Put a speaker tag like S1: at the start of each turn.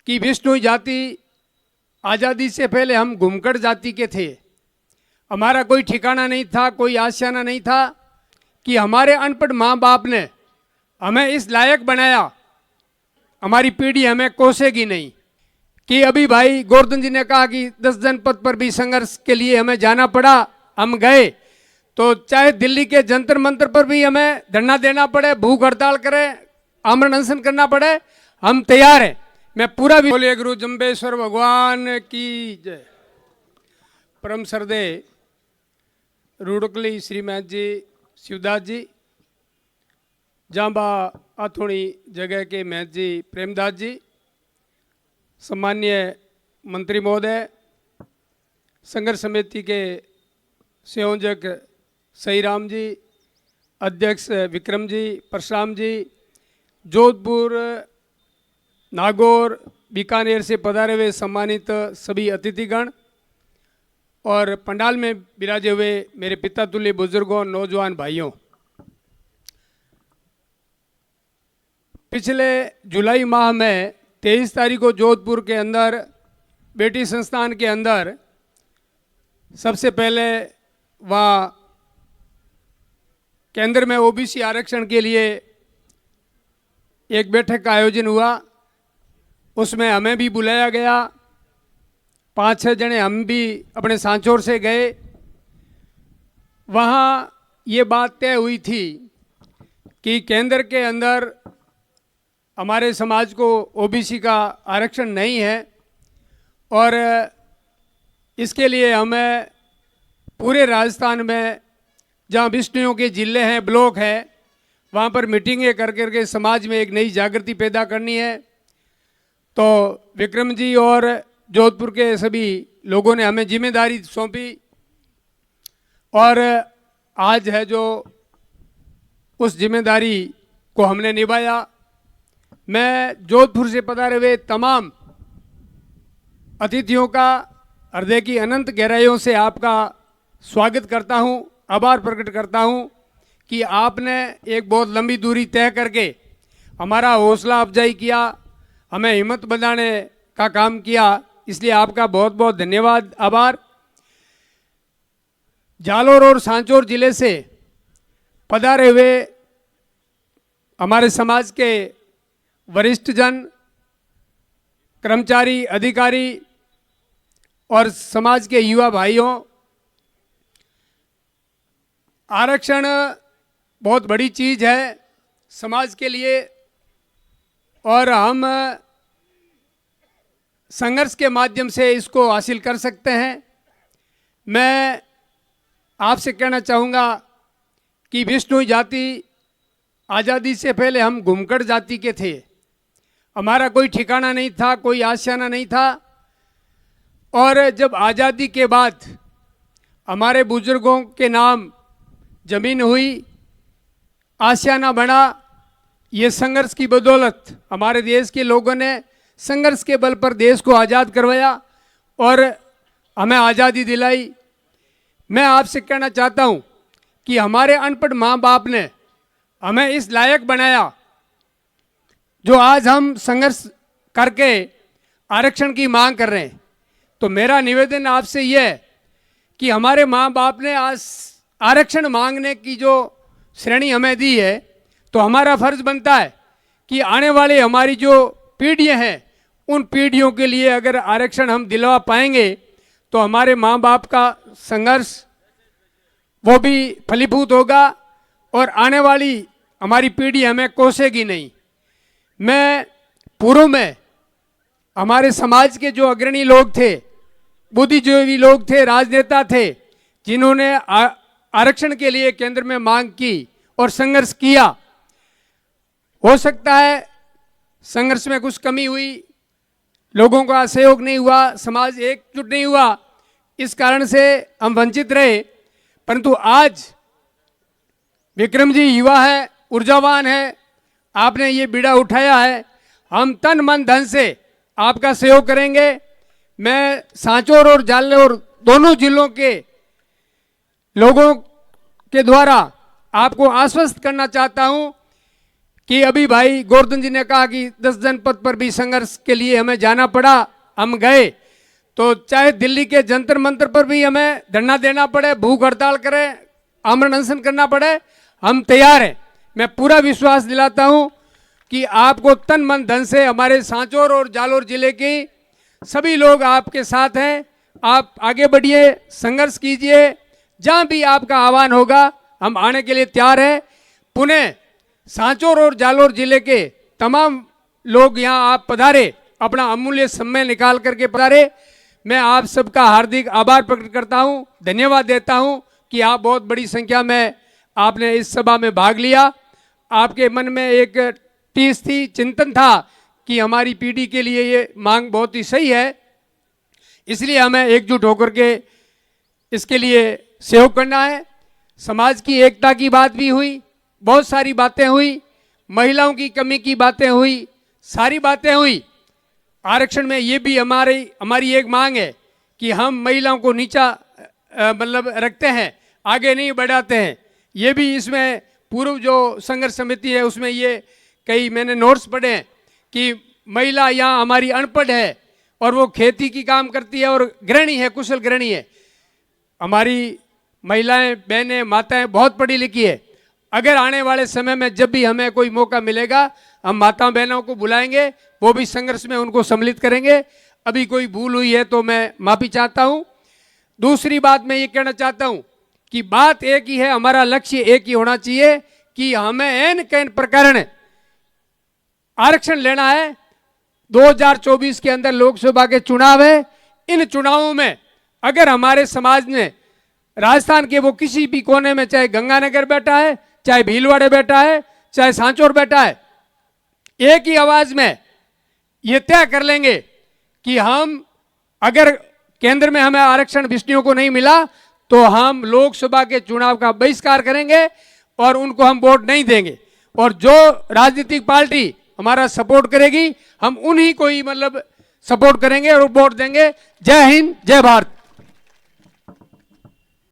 S1: कि विष्णु जाति आज़ादी से पहले हम घुमकड़ जाति के थे। हमारा कोई ठिकाना नहीं था, कोई आशियाना नहीं था कि हमारे अनपढ़ माँ बाप ने हमें इस लायक बनाया, हमारी पीढ़ी हमें कोसेगी नहीं। कि अभी भाई गोवर्धन जी ने कहा कि 10 जनपद पर भी संघर्ष के लिए हमें जाना पड़ा, हम गए। तो चाहे दिल्ली के जंतर मंतर पर भी हमें धरना देना पड़े, भूख हड़ताल करें, आमरण अनशन करना पड़े, हम तैयार हैं। मैं पूरा भी बोलिए गुरु जम्बेश्वर भगवान की जय। परम श्रद्धे रूड़कली श्री महंत जी शिवदास जी, जांबा आथोड़ी जगह के महंत जी प्रेमदास जी, सम्मान्य मंत्री महोदय, संघर्ष समिति के संयोजक सही राम जी, अध्यक्ष विक्रम जी, परशुराम जी, जोधपुर, नागौर, बीकानेर से पधारे हुए सम्मानित सभी अतिथिगण और पंडाल में विराजे हुए मेरे पिता तुल्य बुजुर्गों, नौजवान भाइयों, पिछले जुलाई माह में 23 तारीख को जोधपुर के अंदर बेटी संस्थान के अंदर सबसे पहले वहाँ केंद्र में ओबीसी आरक्षण के लिए एक बैठक का आयोजन हुआ। उसमें हमें भी बुलाया गया, 5-6 जने हम भी अपने सांचौर से गए। वहाँ ये बात तय हुई थी कि केंद्र के अंदर हमारे समाज को ओबीसी का आरक्षण नहीं है और इसके लिए हमें पूरे राजस्थान में जहाँ विष्णुओं के जिले हैं, ब्लॉक हैं, वहाँ पर मीटिंगें कर करके समाज में एक नई जागृति पैदा करनी है। तो विक्रम जी और जोधपुर के सभी लोगों ने हमें जिम्मेदारी सौंपी और आज है जो उस जिम्मेदारी को हमने निभाया। मैं जोधपुर से पधारे हुए तमाम अतिथियों का हृदय की अनंत गहराइयों से आपका स्वागत करता हूं, आभार प्रकट करता हूं कि आपने एक बहुत लंबी दूरी तय करके हमारा हौसला अफजाई किया, हमें हिम्मत बढ़ाने का काम किया, इसलिए आपका बहुत बहुत धन्यवाद, आभार। जालोर और सांचौर जिले से पधारे हुए हमारे समाज के वरिष्ठ जन, कर्मचारी, अधिकारी और समाज के युवा भाइयों, आरक्षण बहुत बड़ी चीज़ है समाज के लिए और हम संघर्ष के माध्यम से इसको हासिल कर सकते हैं। मैं आपसे कहना चाहूँगा कि विष्णु जाति आज़ादी से पहले हम घुमकड़ जाति के थे। हमारा कोई ठिकाना नहीं था, कोई आशियाना नहीं था और जब आज़ादी के बाद हमारे बुजुर्गों के नाम जमीन हुई, आशियाना बना, ये संघर्ष की बदौलत हमारे देश के लोगों ने संघर्ष के बल पर देश को आज़ाद करवाया और हमें आज़ादी दिलाई। मैं आपसे कहना चाहता हूँ कि हमारे अनपढ़ माँ बाप ने हमें इस लायक बनाया जो आज हम संघर्ष करके आरक्षण की मांग कर रहे हैं। तो मेरा निवेदन आपसे यह है कि हमारे माँ बाप ने आज आरक्षण मांगने की जो श्रेणी हमें दी है, तो हमारा फर्ज बनता है कि आने वाले हमारी जो पीढ़ियाँ हैं उन पीढ़ियों के लिए अगर आरक्षण हम दिलवा पाएंगे तो हमारे माँ बाप का संघर्ष वो भी फलीभूत होगा और आने वाली हमारी पीढ़ी हमें कोसेगी नहीं। मैं पूर्व में हमारे समाज के जो अग्रणी लोग थे, बुद्धिजीवी लोग थे, राजनेता थे, जिन्होंने आरक्षण के लिए केंद्र में मांग की और संघर्ष किया। हो सकता है संघर्ष में कुछ कमी हुई, लोगों का सहयोग नहीं हुआ, समाज एकजुट नहीं हुआ, इस कारण से हम वंचित रहे। परंतु आज विक्रम जी युवा है, ऊर्जावान है, आपने ये बीड़ा उठाया है, हम तन मन धन से आपका सहयोग करेंगे। मैं सांचौर और जालौर दोनों जिलों के लोगों के द्वारा आपको आश्वस्त करना चाहता हूं कि अभी भाई गोवर्धन जी ने कहा कि 10 जनपद पर भी संघर्ष के लिए हमें जाना पड़ा, हम गए, तो चाहे दिल्ली के जंतर मंतर पर भी हमें धरना देना पड़े, भूख हड़ताल करें, आमरण अनशन करना पड़े, हम तैयार हैं। मैं पूरा विश्वास दिलाता हूं कि आपको तन मन धन से हमारे सांचौर और जालोर जिले की सभी लोग आपके साथ हैं। आप आगे बढ़िए, संघर्ष कीजिए, जहां भी आपका आह्वान होगा हम आने के लिए तैयार हैं। पुनः सांचौर और जालोर जिले के तमाम लोग यहाँ आप पधारे, अपना अमूल्य समय निकाल करके पधारे। मैं आप सबका हार्दिक आभार प्रकट करता हूँ, धन्यवाद देता हूँ कि आप बहुत बड़ी संख्या में आपने इस सभा में भाग लिया। आपके मन में एक टीस थी, चिंतन था कि हमारी पीढ़ी के लिए ये मांग बहुत ही सही है, इसलिए हमें एकजुट होकर के इसके लिए सहयोग करना है। समाज की एकता की बात भी हुई, बहुत सारी बातें हुई, महिलाओं की कमी की बातें हुई, सारी बातें हुई। आरक्षण में ये भी हमारी एक मांग है कि हम महिलाओं को नीचा मतलब रखते हैं, आगे नहीं बढ़ाते हैं। ये भी इसमें पूर्व जो संघर्ष समिति है उसमें ये कई मैंने नोट्स पढ़े हैं कि महिला यहाँ हमारी अनपढ़ है और वो खेती की काम करती है और गृहिणी है, कुशल गृहिणी है। हमारी महिलाएं, बहनें, माताएं बहुत पढ़ी लिखी है। अगर आने वाले समय में जब भी हमें कोई मौका मिलेगा हम माताओं बहनों को बुलाएंगे, वो भी संघर्ष में उनको सम्मिलित करेंगे। अभी कोई भूल हुई है तो मैं माफ़ी चाहता हूँ। दूसरी बात मैं ये कहना चाहता हूँ कि बात एक ही है, हमारा लक्ष्य एक ही होना चाहिए कि हमें एन कैन प्रकरण आरक्षण लेना है। 2024 के अंदर लोकसभा के चुनाव है। इन चुनावों में अगर हमारे समाज ने राजस्थान के वो किसी भी कोने में, चाहे गंगानगर बैठा है, चाहे भीलवाड़े बैठा है, चाहे सांचौर बैठा है, एक ही आवाज में ये तय कर लेंगे कि हम अगर केंद्र में हमें आरक्षण विष्णुओं को नहीं मिला तो हम लोकसभा के चुनाव का बहिष्कार करेंगे और उनको हम वोट नहीं देंगे। और जो राजनीतिक पार्टी हमारा सपोर्ट करेगी हम उन्हीं को ही मतलब सपोर्ट करेंगे और वोट देंगे। जय हिंद, जय भारत।